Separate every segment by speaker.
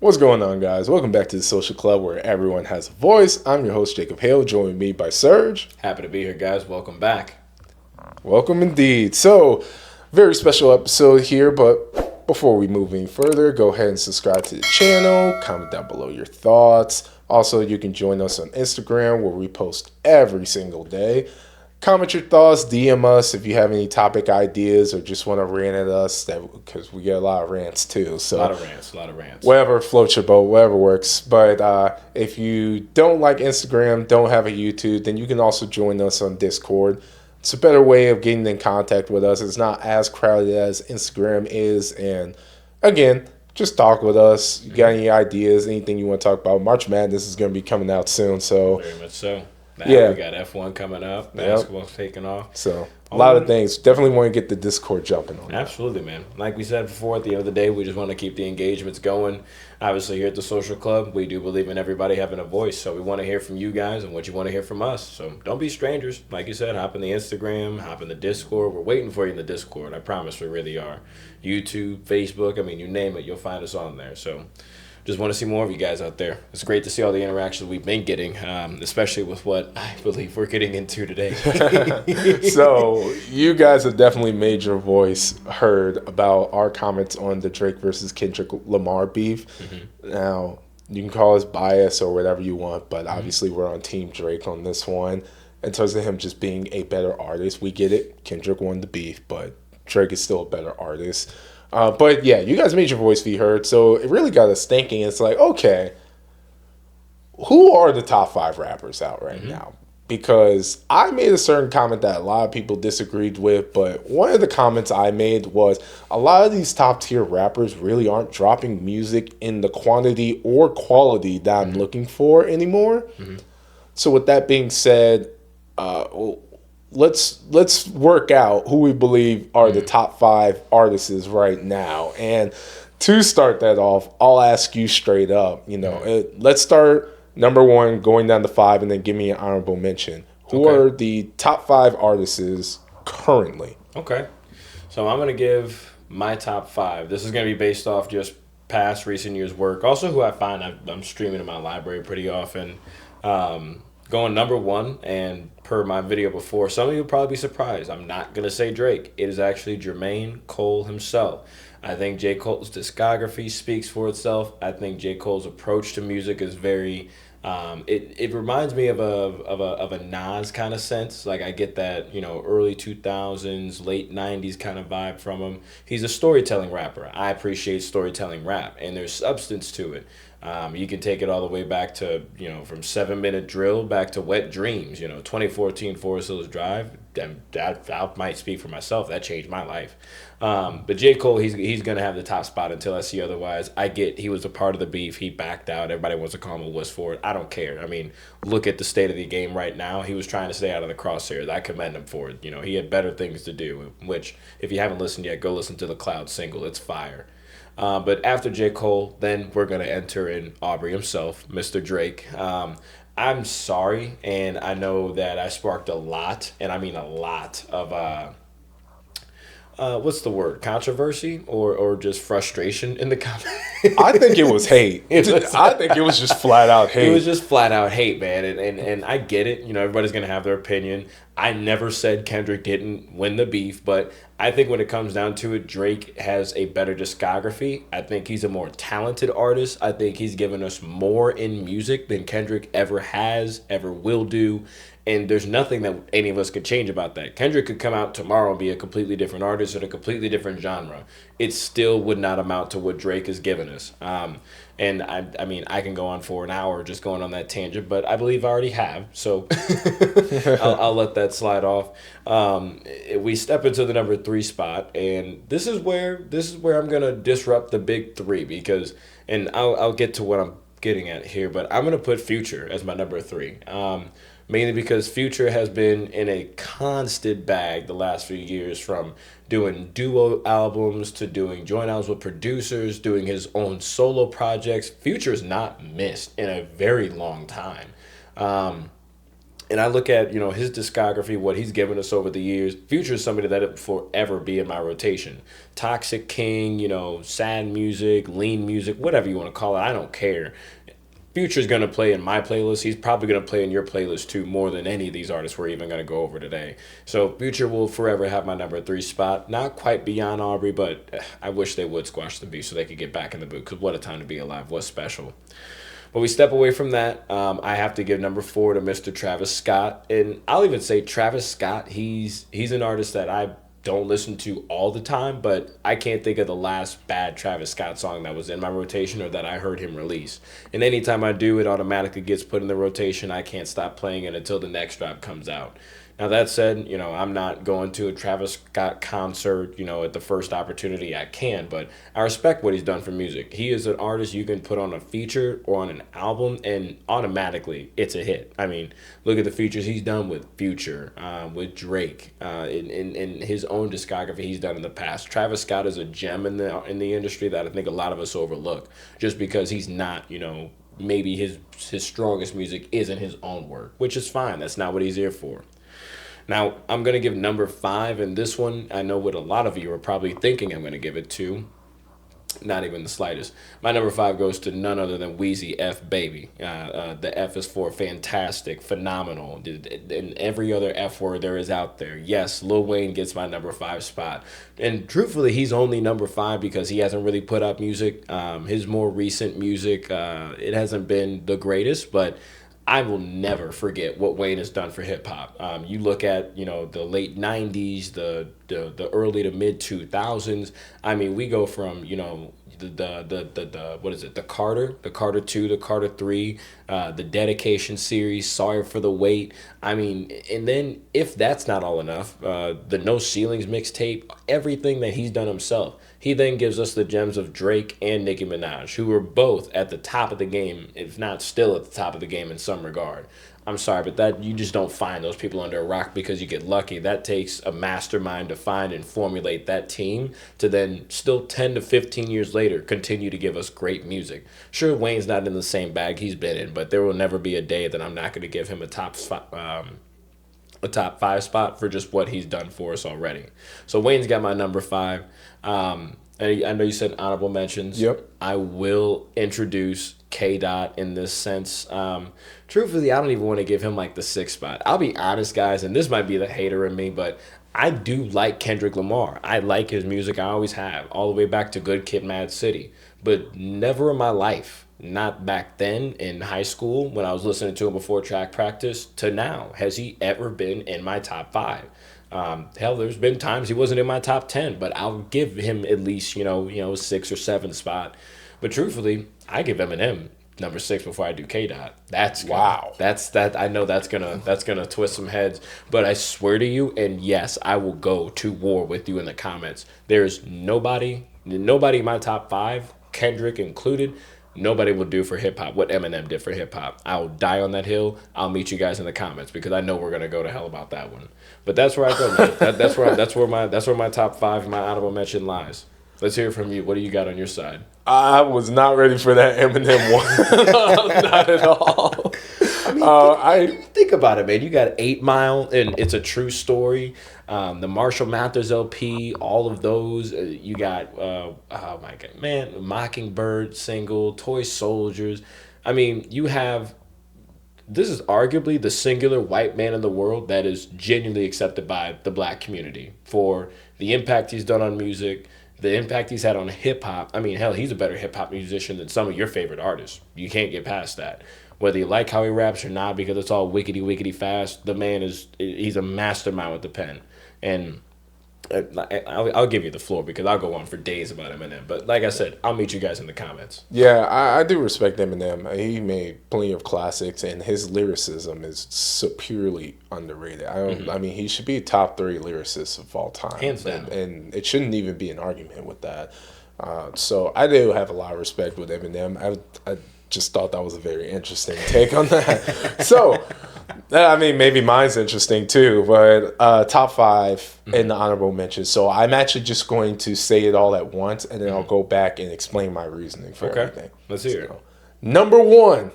Speaker 1: What's going on, guys? Welcome back to the Social Club where everyone has a voice. I'm your host, Jacob Hale, joined me by Serge.
Speaker 2: Happy to be here, guys. Welcome back.
Speaker 1: Welcome indeed. So, very special episode here, but before we move any further, go ahead and subscribe to the channel, comment down below your thoughts. Also, you can join us on Instagram where we post every single day. Comment your thoughts, DM us if you have any topic ideas or just want to rant at us, because we get a lot of rants too. So
Speaker 2: a lot of rants.
Speaker 1: Whatever floats your boat, whatever works. But if you don't like Instagram, don't have a YouTube, then you can also join us on Discord. It's a better way of getting in contact with us. It's not as crowded as Instagram is. And again, just talk with us. You got any ideas, anything you want to talk about? March Madness is going to be coming out soon. So
Speaker 2: very much so. Now
Speaker 1: yeah,
Speaker 2: we got F1 coming up. Basketball's taking off.
Speaker 1: So a lot of things. Definitely want to get the Discord jumping on.
Speaker 2: Absolutely, man. Like we said before, at the end of the day, we just want to keep the engagements going. Obviously, here at the Social Club, we do believe in everybody having a voice. So we want to hear from you guys and what you want to hear from us. So don't be strangers. Like you said, hop in the Instagram, hop in the Discord. We're waiting for you in the Discord. I promise we really are. YouTube, Facebook, I mean, you name it, you'll find us on there. So just want to see more of you guys out there. It's great to see all the interactions we've been getting, especially with what I believe we're getting into today.
Speaker 1: So you guys have definitely made your voice heard about our comments on the Drake versus Kendrick Lamar beef. Mm-hmm. Now, you can call us biased or whatever you want, but obviously we're on Team Drake on this one. In terms of him just being a better artist, we get it. Kendrick won the beef, but Drake is still a better artist. But yeah, you guys made your voice be heard, so it really got us thinking. It's like, okay, who are the top 5 rappers out right now? Because I made a certain comment that a lot of people disagreed with, but one of the comments I made was a lot of these top tier rappers really aren't dropping music in the quantity or quality that I'm looking for anymore. So with that being said, let's work out who we believe are the top 5 artists right now. And to start that off, I'll ask you straight up, let's start number 1 going down to 5 and then give me an honorable mention. Who are the top 5 artists currently?
Speaker 2: Okay. So I'm going to give my top 5. This is going to be based off just past recent years' work. Also who I find I'm streaming in my library pretty often. Going number 1, and per my video before, some of you will probably be surprised. I'm not going to say Drake. It is actually Jermaine Cole himself. I think J. Cole's discography speaks for itself. I think J. Cole's approach to music is very... It reminds me of a Nas kind of sense. Like I get that, early 2000s, late 90s kind of vibe from him. He's a storytelling rapper. I appreciate storytelling rap, and there's substance to it. You can take it all the way back to, from 7-Minute Drill back to Wet Dreams, 2014 Forest Hills Drive. That might speak for myself. That changed my life. But J. Cole, he's going to have the top spot until I see otherwise. I get he was a part of the beef. He backed out. Everybody wants to call him a wuss for it. I don't care. I mean, look at the state of the game right now. He was trying to stay out of the crosshairs. I commend him for it. He had better things to do, which if you haven't listened yet, go listen to the Cloud single. It's fire. But after J. Cole, then we're going to enter in Aubrey himself, Mr. Drake. I'm sorry, and I know that I sparked a lot, and I mean a lot of, what's the word, controversy or just frustration in the comments.
Speaker 1: I think it was hate. I think it was just flat out hate.
Speaker 2: It was just flat out hate, man, and I get it. Everybody's going to have their opinion. I never said Kendrick didn't win the beef, but I think when it comes down to it, Drake has a better discography. I think he's a more talented artist. I think he's given us more in music than Kendrick ever has, ever will do. And there's nothing that any of us could change about that. Kendrick could come out tomorrow and be a completely different artist in a completely different genre. It still would not amount to what Drake has given us. And I mean, I can go on for an hour just going on that tangent, but I believe I already have. So I'll let that slide off. We step into the number 3 spot, and this is where I'm gonna disrupt the big 3 because, and I'll get to what I'm getting at here, but I'm gonna put Future as my number 3. Mainly because Future has been in a constant bag the last few years, from doing duo albums to doing joint albums with producers, doing his own solo projects. Future's not missed in a very long time. And I look at, his discography, what he's given us over the years. Future is somebody that will forever be in my rotation. Toxic King, sad music, lean music, whatever you want to call it. I don't care. Future's going to play in my playlist. He's probably going to play in your playlist too, more than any of these artists we're even going to go over today. So Future will forever have my number 3 spot. Not quite beyond Aubrey, but I wish they would squash the beef so they could get back in the booth, because what a time to be alive. What's special. But we step away from that. I have to give number 4 to Mr. Travis Scott. And I'll even say Travis Scott, he's an artist that I don't listen to all the time, but I can't think of the last bad Travis Scott song that was in my rotation or that I heard him release. And anytime I do, it automatically gets put in the rotation. I can't stop playing it until the next drop comes out. Now, that said, I'm not going to a Travis Scott concert, at the first opportunity I can, but I respect what he's done for music. He is an artist you can put on a feature or on an album, and automatically it's a hit. I mean, look at the features he's done with Future, with Drake, in his own discography he's done in the past. Travis Scott is a gem in the industry that I think a lot of us overlook, just because he's not, maybe his strongest music isn't his own work, which is fine. That's not what he's here for. Now, I'm going to give number 5, and this one, I know what a lot of you are probably thinking I'm going to give it to. Not even the slightest. My number 5 goes to none other than Wheezy F Baby. The F is for fantastic, phenomenal, and every other F word there is out there. Yes, Lil Wayne gets my number 5 spot. And truthfully, he's only number 5 because he hasn't really put out music. His more recent music, it hasn't been the greatest, but I will never forget what Wayne has done for hip hop. You look at the late '90s, the early to mid 2000s. I mean, we go from the what is it? The Carter 2, the Carter 3, the Dedication series, Sorry for the Wait. I mean, and then if that's not all enough, the No Ceilings mixtape, everything that he's done himself. He then gives us the gems of Drake and Nicki Minaj, who were both at the top of the game, if not still at the top of the game in some regard. I'm sorry, but that you just don't find those people under a rock because you get lucky. That takes a mastermind to find and formulate that team to then still 10 to 15 years later continue to give us great music. Sure, Wayne's not in the same bag he's been in, but there will never be a day that I'm not going to give him a top 5 spot for just what he's done for us already. So Wayne's got my number 5. And I know you said honorable mentions.
Speaker 1: Yep.
Speaker 2: I will introduce K-Dot in this sense. Truthfully, I don't even want to give him like the 6th spot. I'll be honest, guys, and this might be the hater in me, but I do like Kendrick Lamar. I like his music. I always have, all the way back to Good Kid, Mad City. But never in my life, not back then in high school when I was listening to him before track practice, to now, has he ever been in my top 5. Hell, there's been times he wasn't in my top 10, but I'll give him at least, 6th or 7th spot. But truthfully, I give Eminem number 6 before I do K-Dot. Wow. I know that's gonna twist some heads, but I swear to you, and yes, I will go to war with you in the comments. There's nobody in my top 5, Kendrick included. Nobody will do for hip-hop what Eminem did for hip-hop. I'll die on that hill. I'll meet you guys in the comments because I know we're going to go to hell about that one. But that's where I go, man. That's where my top 5 and my honorable mention lies. Let's hear from you. What do you got on your side?
Speaker 1: I was not ready for that Eminem one. Not at all.
Speaker 2: I mean, think about it, man. You got 8 Mile, and it's a true story. The Marshall Mathers LP, all of those. You got, oh my God, man, Mockingbird single, Toy Soldiers. I mean, you have, this is arguably the singular white man in the world that is genuinely accepted by the black community for the impact he's done on music, the impact he's had on hip-hop. I mean, hell, he's a better hip-hop musician than some of your favorite artists. You can't get past that. Whether you like how he raps or not, because it's all wickety fast, the man he's a mastermind with the pen. And I'll give you the floor because I'll go on for days about Eminem. But like I said, I'll meet you guys in the comments.
Speaker 1: Yeah, I do respect Eminem. He made plenty of classics, and his lyricism is superiorly underrated. I mean, he should be a top 3 lyricist of all time.
Speaker 2: Hands down.
Speaker 1: And it shouldn't even be an argument with that. So I do have a lot of respect with Eminem. I just thought that was a very interesting take on that. So, I mean, maybe mine's interesting too, but top 5 in the honorable mentions. So I'm actually just going to say it all at once, and then I'll go back and explain my reasoning for everything.
Speaker 2: Let's hear it.
Speaker 1: Number one,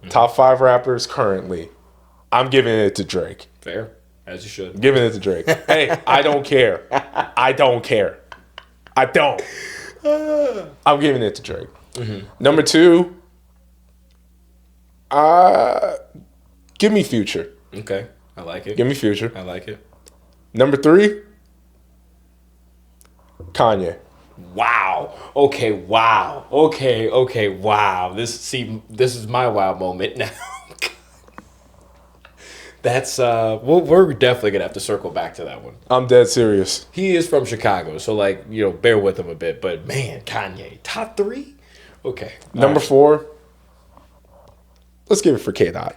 Speaker 1: Top 5 rappers currently. I'm giving it to Drake.
Speaker 2: Fair, as you should.
Speaker 1: Giving it to Drake. Hey, I don't care. I don't care. I don't. I'm giving it to Drake. Number 2, give me Future.
Speaker 2: Okay, I like it.
Speaker 1: Give me Future.
Speaker 2: I like it.
Speaker 1: Number 3, Kanye.
Speaker 2: Wow. Okay. Wow. Okay. Wow. This is my wow moment now. That's we're definitely gonna have to circle back to that one.
Speaker 1: I'm dead serious.
Speaker 2: He is from Chicago, so like, bear with him a bit. But man, Kanye, top 3. Okay.
Speaker 1: Number 4. Let's give it for K Dot.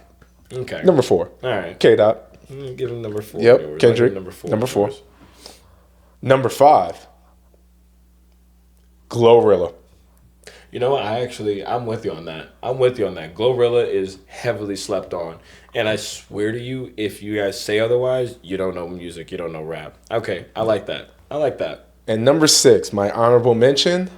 Speaker 2: Okay.
Speaker 1: Number 4.
Speaker 2: All right.
Speaker 1: K Dot.
Speaker 2: Give him number 4.
Speaker 1: Yep. Kendrick.
Speaker 2: Number 4.
Speaker 1: Number 4. Number 5. Glorilla.
Speaker 2: You know what? I'm with you on that. Glorilla is heavily slept on. And I swear to you, if you guys say otherwise, you don't know music, you don't know rap. Okay, I like that.
Speaker 1: And number 6, my honorable mention.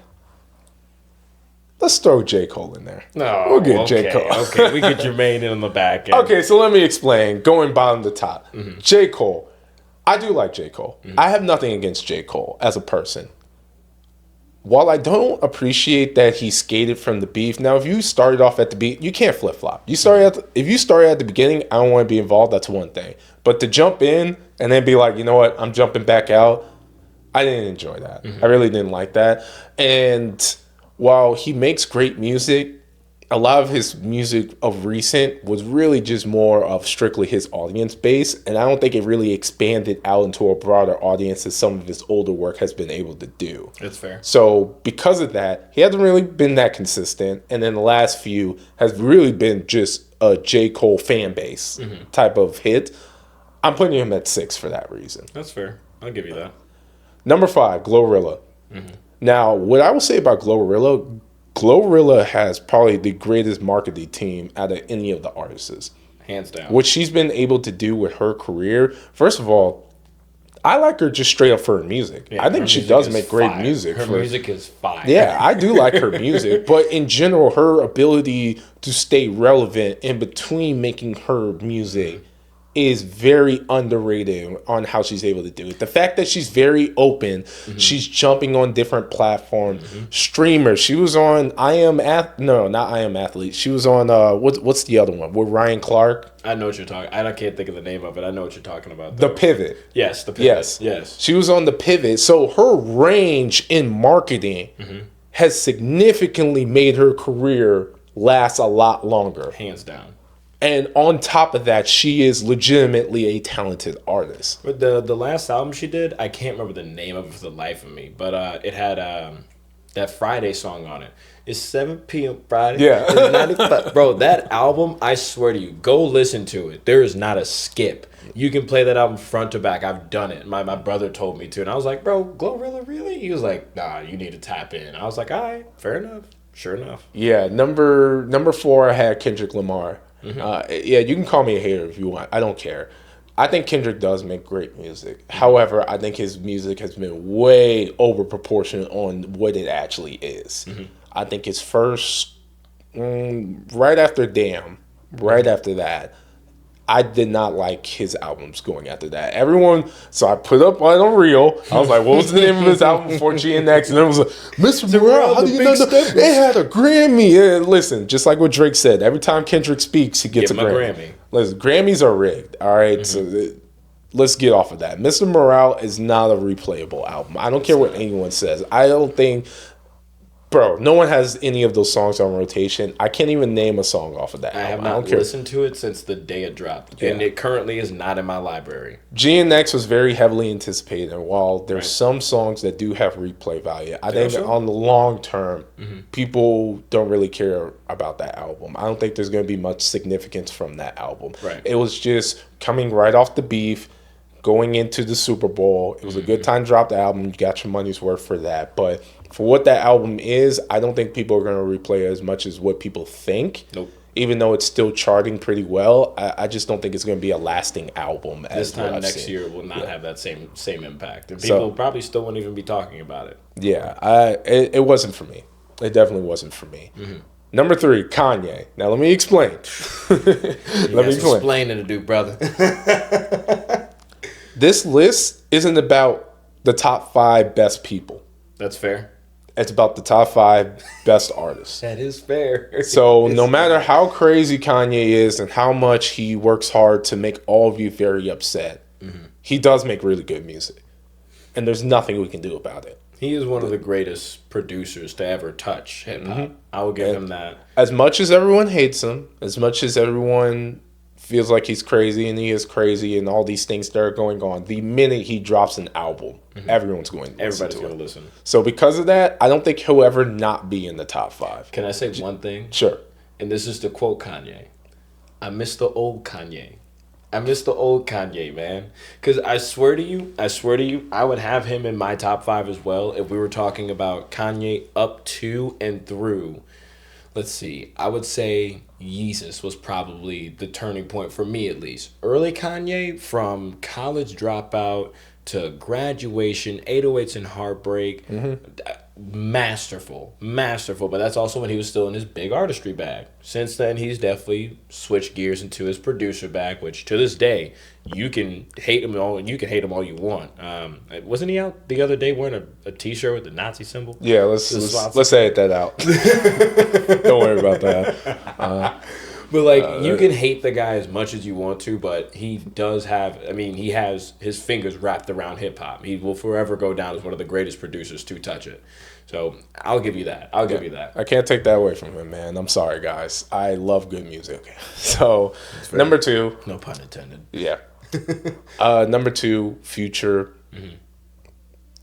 Speaker 1: Let's throw J. Cole in there.
Speaker 2: No,
Speaker 1: we'll get J. Cole.
Speaker 2: Okay, we get Jermaine in on the back end.
Speaker 1: Okay, so let me explain. Going bottom to top. J. Cole. I do like J. Cole. I have nothing against J. Cole as a person. While I don't appreciate that he skated from the beef, now if you started off at the beat, you can't flip flop. If you started at the beginning, I don't want to be involved. That's one thing. But to jump in and then be like, you know what, I'm jumping back out, I didn't enjoy that. I really didn't like that. And while he makes great music, a lot of his music of recent was really just more of strictly his audience base, and I don't think it really expanded out into a broader audience as some of his older work has been able to do.
Speaker 2: That's fair.
Speaker 1: So because of that, he hasn't really been that consistent, and then the last few has really been just a J. Cole fan base type of hit. I'm putting him at 6 for that reason.
Speaker 2: That's fair. I'll give you that.
Speaker 1: Number 5, Glorilla. Now, what I will say about Glorilla has probably the greatest marketing team out of any of the artists.
Speaker 2: Hands down.
Speaker 1: What she's been able to do with her career, first of all, I like her just straight up for her music. Yeah, I think she does make great music.
Speaker 2: Her music is fire.
Speaker 1: Yeah, I do like her music. But in general, her ability to stay relevant in between making her music is very underrated on how she's able to do it. The fact that she's very open, she's jumping on different platforms, streamers. She was on not I Am Athlete. She was on what's the other one with Ryan Clark?
Speaker 2: I know what you're talking. I can't think of the name of it. I know what you're talking about.
Speaker 1: The Pivot.
Speaker 2: Yes, the Pivot. Yes.
Speaker 1: She was on the Pivot. So her range in marketing has significantly made her career last a lot longer.
Speaker 2: Hands down.
Speaker 1: And on top of that, she is legitimately a talented artist.
Speaker 2: But the last album she did, I can't remember the name of it for the life of me, but it had that Friday song on it. It's 7 p.m. Friday.
Speaker 1: Yeah.
Speaker 2: Bro, that album, I swear to you, go listen to it. There is not a skip. You can play that album front to back. I've done it. My brother told me to. And I was like, bro, Glorilla, really? He was like, nah, you need to tap in. I was like, all right, fair enough. Sure enough.
Speaker 1: Yeah, number 4, I had Kendrick Lamar. Yeah, you can call me a hater if you want. I don't care. I think Kendrick does make great music. However, I think his music has been way over proportionate on what it actually is. I think his first, right after Damn, right after that, I did not like his albums going after that. So I put up on a reel. I was like, what was the name of his album before GNX? And it was like, Mr. Morale, how do you know that? It had a Grammy. Yeah, listen, just like what Drake said, every time Kendrick speaks, he gets a Grammy. Listen, Grammys are rigged, all right? So let's get off of that. Mr. Morale is not a replayable album. I don't care what anyone says. I don't think... Bro, no one has any of those songs on rotation. I can't even name a song off of that album.
Speaker 2: I have not listened to it since the day it dropped. And it currently is not in my library.
Speaker 1: GNX was very heavily anticipated. And while there's some songs that do have replay value, I think on the long term, people don't really care about that album. I don't think there's going to be much significance from that album.
Speaker 2: Right.
Speaker 1: It was just coming right off the beef, going into the Super Bowl. It was a good time to drop the album. You got your money's worth for that. But for what that album is, I don't think people are going to replay it as much as what people think.
Speaker 2: Nope.
Speaker 1: Even though it's still charting pretty well, I just don't think it's going to be a lasting album.
Speaker 2: This time next year will not have that same impact. And people probably still won't even be talking about it.
Speaker 1: Yeah, it wasn't for me. It definitely wasn't for me. Number 3, Kanye. Now let me explain.
Speaker 2: Let me explain. Explaining to do, brother.
Speaker 1: This list isn't about the top 5 best people.
Speaker 2: That's fair.
Speaker 1: It's about the top 5 best artists.
Speaker 2: That is fair.
Speaker 1: So no matter how crazy Kanye is and how much he works hard to make all of you very upset, he does make really good music. And there's nothing we can do about it.
Speaker 2: He is one of the greatest producers to ever touch hip-hop. I will give him that.
Speaker 1: As much as everyone hates him, as much as everyone feels like he's crazy, and he is crazy, and all these things that are going on, the minute he drops an album, everyone's going to listen.
Speaker 2: Everybody's going to listen.
Speaker 1: So because of that, I don't think he'll ever not be in the top 5.
Speaker 2: Can I say one thing?
Speaker 1: Sure.
Speaker 2: And this is to quote Kanye. I miss the old Kanye. I miss the old Kanye, man. Because I swear to you, I would have him in my top 5 as well if we were talking about Kanye up to and through. Let's see. I would say Yeezus was probably the turning point for me, at least. Early Kanye, from College Dropout to Graduation, 808s and Heartbreak. Masterful. But that's also when he was still in his big artistry bag. Since then, he's definitely switched gears into his producer bag, which to this day, you can hate him all you want. Wasn't he out the other day wearing a T-shirt with the Nazi symbol?
Speaker 1: Yeah, let's edit that out. Don't worry about that.
Speaker 2: But you can hate the guy as much as you want to, but he does have. I mean, he has his fingers wrapped around hip hop. He will forever go down as one of the greatest producers to touch it. So I'll give you that. Give you that.
Speaker 1: I can't take that away from him, man. I'm sorry, guys. I love good music. So number 2,
Speaker 2: no pun intended.
Speaker 1: Yeah. Number 2, Future.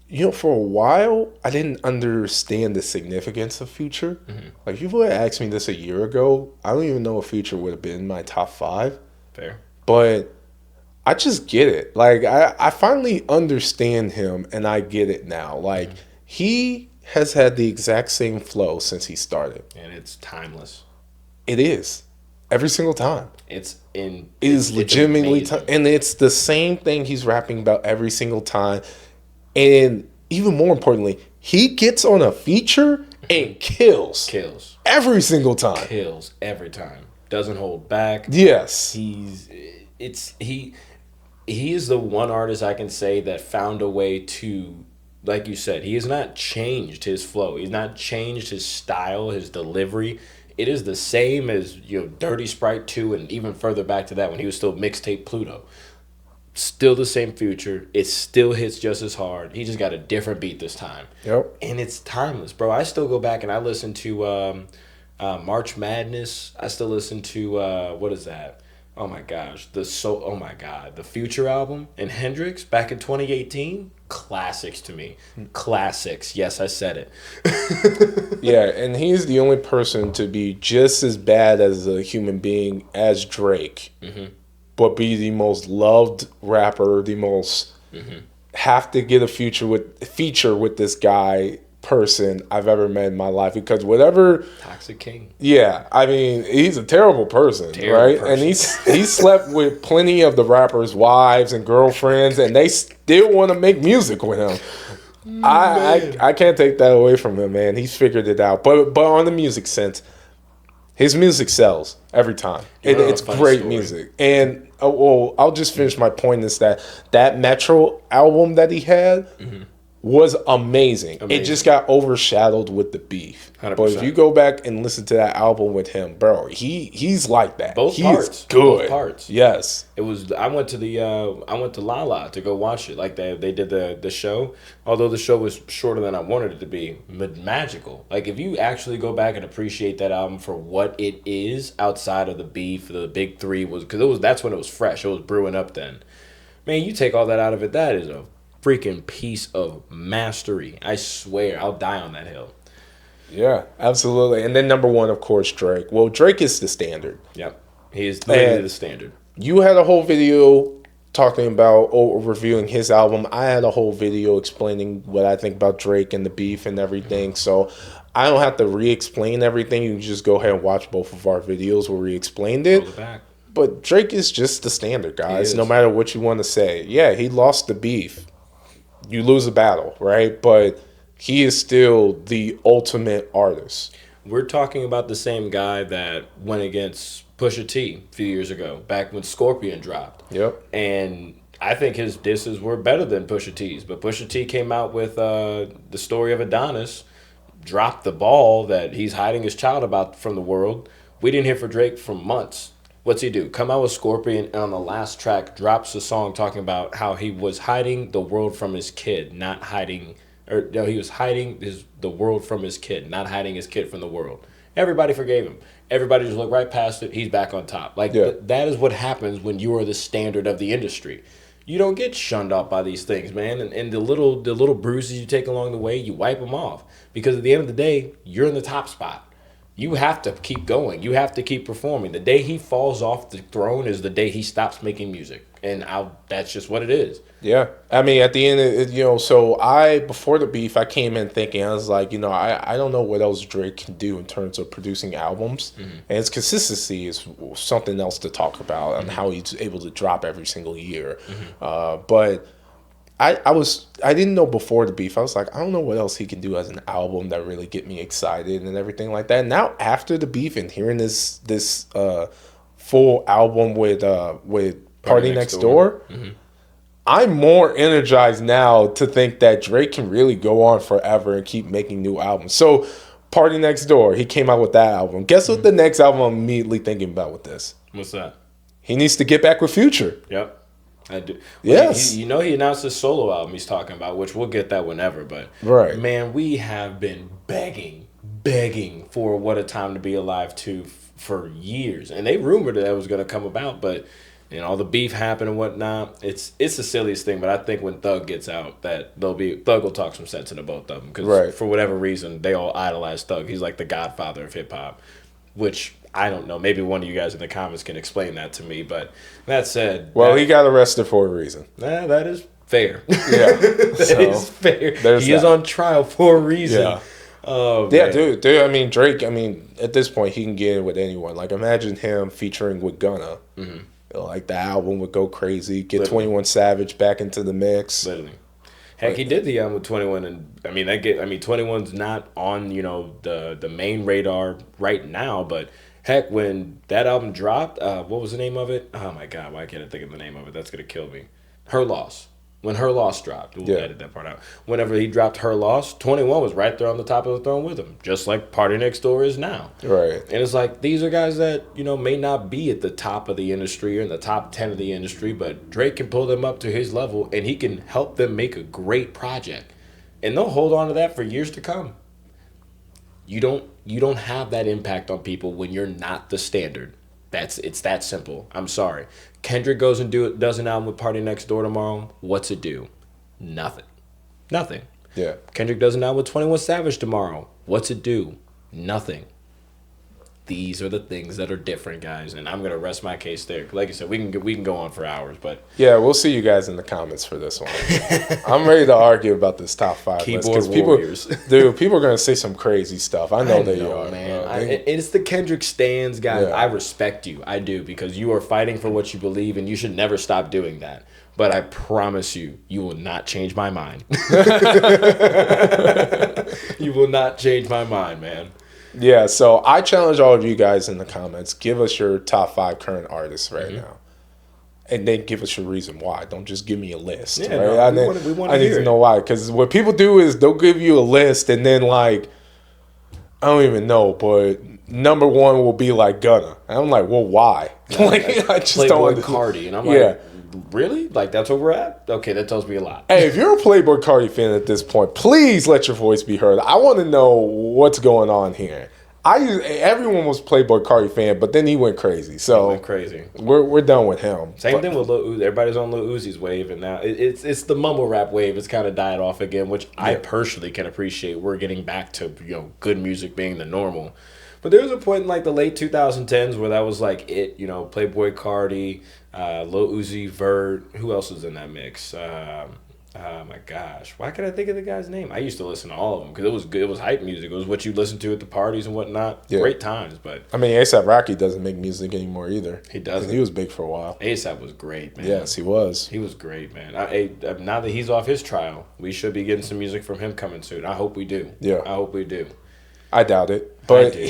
Speaker 1: You know, for a while, I didn't understand the significance of Future. Like, if you would have asked me this a year ago, I don't even know if Future would have been in my top 5.
Speaker 2: Fair.
Speaker 1: But I just get it. Like, I finally understand him, and I get it now. Like, he has had the exact same flow since he started.
Speaker 2: And it's timeless.
Speaker 1: It is. Every single time.
Speaker 2: It
Speaker 1: is legitimately and it's the same thing he's rapping about every single time. And even more importantly, he gets on a feature and kills. Every single time.
Speaker 2: Kills every time. Doesn't hold back.
Speaker 1: Yes.
Speaker 2: He is the one artist I can say that found a way to, like you said, he has not changed his flow. He's not changed his style, his delivery. It is the same as Dirty Sprite 2 and even further back to that when he was still Mixtape Pluto. Still the same Future. It still hits just as hard. He just got a different beat this time.
Speaker 1: Yep.
Speaker 2: And it's timeless, bro. I still go back and I listen to March Madness. I still listen to what is that? Oh my gosh. The Future album and Hendrix back in 2018. Classics to me. Classics. Yes, I said it.
Speaker 1: Yeah, and he's the only person to be just as bad as a human being as Drake. But be the most loved rapper, the most have to get a feature with this guy person I've ever met in my life, because whatever
Speaker 2: Toxic King.
Speaker 1: Yeah, I mean, he's a terrible person, right? And he slept with plenty of the rappers' wives and girlfriends, and they still want to make music with him. I can't take that away from him, man. He's figured it out. But on the music sense, his music sells every time. It's great music. And I'll just finish my point is that Metro album that he had was amazing. It just got overshadowed with the beef. 100%. But if you go back and listen to that album with him, bro, he's like that.
Speaker 2: Both parts.
Speaker 1: Is good.
Speaker 2: Both parts.
Speaker 1: Yes.
Speaker 2: It was. I went to Lala to go watch it. Like they did the show. Although the show was shorter than I wanted it to be, magical. Like if you actually go back and appreciate that album for what it is, outside of the beef, the big three that's when it was fresh. It was brewing up then. Man, you take all that out of it. That is a freaking piece of mastery. I swear, I'll die on that hill.
Speaker 1: Yeah, absolutely. And then number 1, of course, Drake. Well, Drake is the standard.
Speaker 2: Yep. He is literally the standard.
Speaker 1: You had a whole video talking about reviewing his album. I had a whole video explaining what I think about Drake and the beef and everything. So I don't have to re-explain everything. You can just go ahead and watch both of our videos where we explained it.
Speaker 2: Roll it back.
Speaker 1: But Drake is just the standard, guys, no matter what you want to say. Yeah, he lost the beef. You lose a battle, right? But he is still the ultimate artist.
Speaker 2: we're talking about the same guy that went against Pusha T a few years ago, back when Scorpion dropped.
Speaker 1: Yep.
Speaker 2: And I think his disses were better than Pusha T's, but Pusha T came out with the story of Adonis, dropped the ball that he's hiding his child about from the world. We didn't hear from Drake for months. What's he do? Come out with Scorpion, and on the last track drops a song talking about how he was hiding the world from his kid, not hiding, or no, he was hiding the world from his kid, not hiding his kid from the world. Everybody forgave him. Everybody just looked right past it. He's back on top. Like that is what happens when you are the standard of the industry. You don't get shunned off by these things, man. And the little bruises you take along the way, you wipe them off. Because at the end of the day, you're in the top spot. You have to keep going. You have to keep performing. The day he falls off the throne is the day he stops making music. And that's just what it is.
Speaker 1: Yeah. I mean, at the end, so before the beef, I came in thinking, I was like, I don't know what else Drake can do in terms of producing albums. Mm-hmm. And his consistency is something else to talk about and how he's able to drop every single year. Mm-hmm. But I didn't know before the beef. I was like, I don't know what else he can do as an album that really get me excited and everything like that. Now after the beef and hearing this full album with Party Next Door, mm-hmm. I'm more energized now to think that Drake can really go on forever and keep making new albums. So Party Next Door, he came out with that album. Guess what the next album I'm immediately thinking about with this?
Speaker 2: What's that?
Speaker 1: He needs to get back with Future.
Speaker 2: Yep. I do.
Speaker 1: Yes.
Speaker 2: He announced his solo album he's talking about, which we'll get that whenever. But,
Speaker 1: right.
Speaker 2: Man, we have been begging for What a Time to Be Alive 2 for years. And they rumored that it was going to come about, but all the beef happened and whatnot. It's the silliest thing, but I think when Thug gets out, that Thug will talk some sense into both of them. Because for whatever reason, they all idolize Thug. He's like the godfather of hip-hop, which I don't know. Maybe one of you guys in the comments can explain that to me. But that said...
Speaker 1: Well, he got arrested for a reason.
Speaker 2: That is fair.
Speaker 1: Yeah.
Speaker 2: That is fair. He is on trial for a reason.
Speaker 1: Yeah.
Speaker 2: Oh,
Speaker 1: yeah, dude. I mean, Drake, at this point, he can get in with anyone. Like, imagine him featuring with Gunna. Mm-hmm. Like, the album would go crazy. Get
Speaker 2: Literally.
Speaker 1: 21 Savage back into the mix.
Speaker 2: Literally. Heck, he did the album with 21, and 21's not on the main radar right now, but heck, when that album dropped, what was the name of it? Oh my God, why can't I think of the name of it? That's gonna kill me. Her Loss. When Her Loss dropped, we'll edit that part out. Whenever he dropped Her Loss, 21 was right there on the top of the throne with him, just like Party Next Door is now.
Speaker 1: Right.
Speaker 2: And it's like, these are guys that, may not be at the top of the industry or in the top 10 of the industry, but Drake can pull them up to his level and he can help them make a great project. And they'll hold on to that for years to come. You don't have that impact on people when you're not the standard. It's that simple. I'm sorry. Kendrick goes and does an album with Party Next Door tomorrow. What's it do? Nothing.
Speaker 1: Yeah.
Speaker 2: Kendrick does an album with 21 Savage tomorrow. What's it do? Nothing. These are the things that are different, guys, and I'm gonna rest my case there. Like I said, we can go on for hours, but
Speaker 1: yeah, we'll see you guys in the comments for this one. I'm ready to argue about this top 5
Speaker 2: keyboard
Speaker 1: list
Speaker 2: warriors.
Speaker 1: People are gonna say some crazy stuff. I know they are,
Speaker 2: man. It's the Kendrick stans, guys. Yeah. I respect you, I do, because you are fighting for what you believe, and you should never stop doing that. But I promise you, you will not change my mind. You will not change my mind, man.
Speaker 1: Yeah, so I challenge all of you guys in the comments. Give us your top 5 current artists right now. And then give us your reason why. Don't just give me a list.
Speaker 2: Yeah,
Speaker 1: right?
Speaker 2: No,
Speaker 1: I need to know why. Because what people do is they'll give you a list and then, like, I don't even know, but number 1 will be, like, Gunna. And I'm like, well, why? Like, I just don't understand.
Speaker 2: Cardi. And I'm like, really? Like, that's where we're at? Okay, that tells me a lot.
Speaker 1: Hey, if you're a Playboy Cardi fan at this point, please let your voice be heard. I want to know what's going on here. Everyone was Playboy Cardi fan, but then he went crazy. So
Speaker 2: he went crazy.
Speaker 1: We're done with him.
Speaker 2: Same thing with Lil Uzi. Everybody's on Lil Uzi's wave, and now it's the mumble rap wave. It's kind of died off again, which I personally can appreciate. We're getting back to good music being the normal. But there was a point in like the late 2010s where that was like it. Playboy Cardi, Lil Uzi Vert. Who else was in that mix? Oh my gosh, why can't I think of the guy's name? I used to listen to all of them because it was good. It was hype music. It was what you listened to at the parties and whatnot. Yeah. Great times, but
Speaker 1: A$AP Rocky doesn't make music anymore either.
Speaker 2: He doesn't.
Speaker 1: He was big for a while.
Speaker 2: A$AP was great, man.
Speaker 1: Yes, he was.
Speaker 2: He was great, man. Now that he's off his trial, we should be getting some music from him coming soon. I hope we do.
Speaker 1: Yeah,
Speaker 2: I hope we do.
Speaker 1: I doubt it. But
Speaker 2: I do.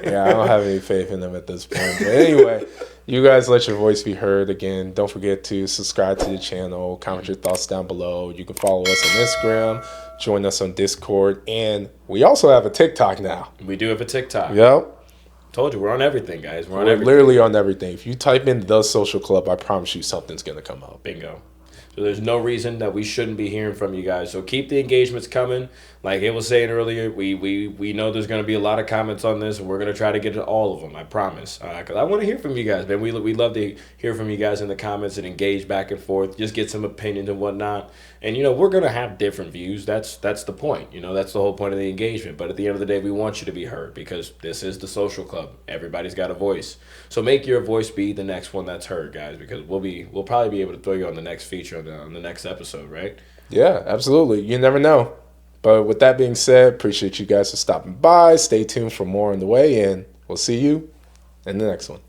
Speaker 1: yeah, I don't have any faith in them at this point. But anyway, you guys let your voice be heard. Again, don't forget to subscribe to the channel, comment your thoughts down below. You can follow us on Instagram, join us on Discord, and we also have a TikTok now.
Speaker 2: We do have a TikTok.
Speaker 1: Yep.
Speaker 2: Told you, we're on everything, guys. We're
Speaker 1: Literally on everything. If you type in The Social Club, I promise you something's going to come up.
Speaker 2: Bingo. So there's no reason that we shouldn't be hearing from you guys. So keep the engagements coming. Like Hale was saying earlier, we know there's going to be a lot of comments on this, and we're going to try to get to all of them, I promise. Because I want to hear from you guys, man. We love to hear from you guys in the comments and engage back and forth, just get some opinions and whatnot. And, we're going to have different views. That's the point. That's the whole point of the engagement. But at the end of the day, we want you to be heard because this is the social club. Everybody's got a voice. So make your voice be the next one that's heard, guys, because we'll probably be able to throw you on the next feature on the next episode, right?
Speaker 1: Yeah, absolutely. You never know. But with that being said, appreciate you guys for stopping by. Stay tuned for more on the way, and we'll see you in the next one.